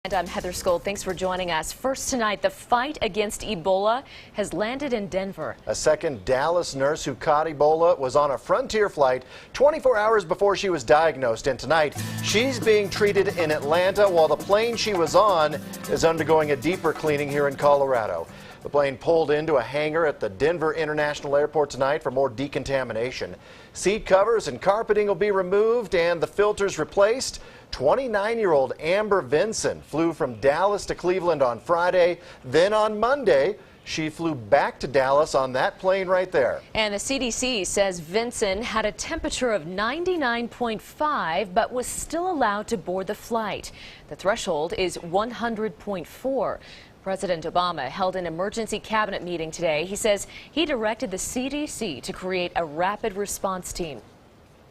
And I'm Heather Skold. Thanks for joining us. First tonight, the fight against Ebola has landed in Denver. A second Dallas nurse who caught Ebola was on a Frontier flight 24 hours before she was diagnosed. And tonight, she's being treated in Atlanta while the plane she was on is undergoing a deeper cleaning here in Colorado. The plane pulled into a hangar at the Denver International Airport tonight for more decontamination. Seat covers and carpeting will be removed and the filters replaced. 29-year-old Amber Vinson flew from Dallas to Cleveland on Friday. Then on Monday, she flew back to Dallas on that plane right there. And the CDC says Vinson had a temperature of 99.5 but was still allowed to board the flight. The threshold is 100.4. President Obama held an emergency cabinet meeting today. He says he directed the CDC to create a rapid response team.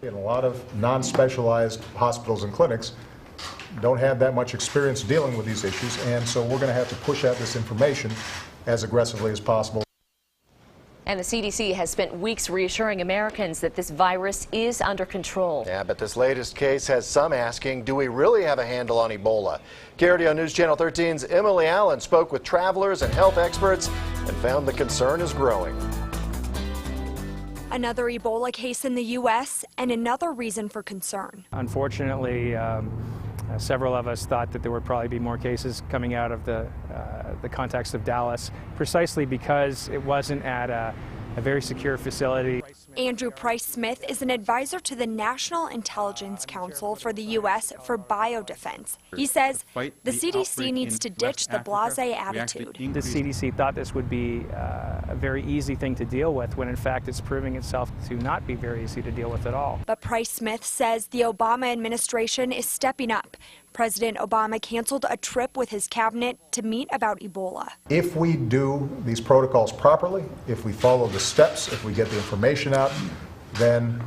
And a lot of non-specialized hospitals and clinics don't have that much experience dealing with these issues, and so we're going to have to push out this information as aggressively as possible. And the CDC has spent weeks reassuring Americans that this virus is under control. Yeah, but this latest case has some asking, do we really have a handle on Ebola? KRDO News Channel 13's Emily Allen spoke with travelers and health experts and found the concern is growing. Another Ebola case in the U.S. and another reason for concern. Unfortunately, several of us thought that there would probably be more cases coming out of the context of Dallas, precisely because it wasn't at a very secure facility. Andrew Price-Smith is an advisor to the National Intelligence Council for the U.S. for biodefense. He says the CDC needs to ditch the blasé attitude. The CDC thought this would be a very easy thing to deal with, when in fact it's proving itself to not be very easy to deal with at all. But Price-Smith says the Obama administration is stepping up. President Obama canceled a trip with his cabinet to meet about Ebola. If we do these protocols properly, if we follow the steps, if we get the information out, then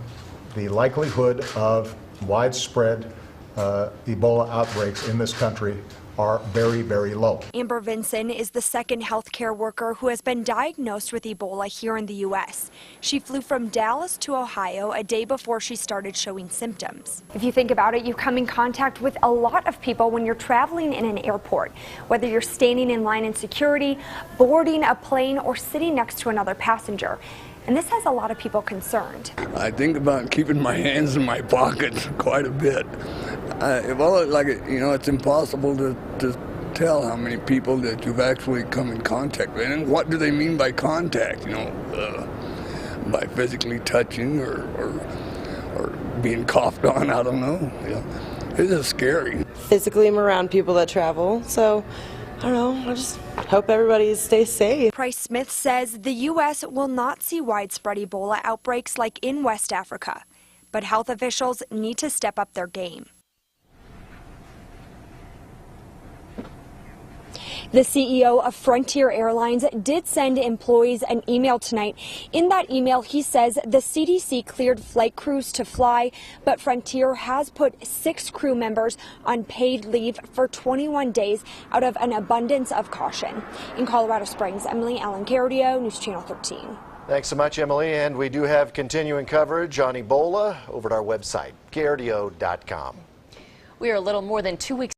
the likelihood of widespread Ebola outbreaks in this country are very, very low. Amber Vinson is the second healthcare worker who has been diagnosed with Ebola here in the U.S. She flew from Dallas to Ohio a day before she started showing symptoms. If you think about it, you come in contact with a lot of people when you're traveling in an airport, whether you're standing in line in security, boarding a plane, or sitting next to another passenger. And this has a lot of people concerned. I think about keeping my hands in my pockets quite a bit. Well, like, you know, it's impossible to tell how many people that you've actually come in contact with. And what do they mean by contact? You know, by physically touching or being coughed on, I don't know. You know, it is scary. Physically, I'm around people that travel, so I don't know, I just hope everybody stays safe. Price-Smith says the U.S. will not see widespread Ebola outbreaks like in West Africa, but health officials need to step up their game. The CEO of Frontier Airlines did send employees an email tonight. In that email, he says the CDC cleared flight crews to fly, but Frontier has put 6 crew members on paid leave for 21 days out of an abundance of caution. In Colorado Springs, Emily Allen, KRDO News Channel 13. Thanks so much, Emily. And we do have continuing coverage on Ebola over at our website, krdo.com. We are a little more than 2 weeks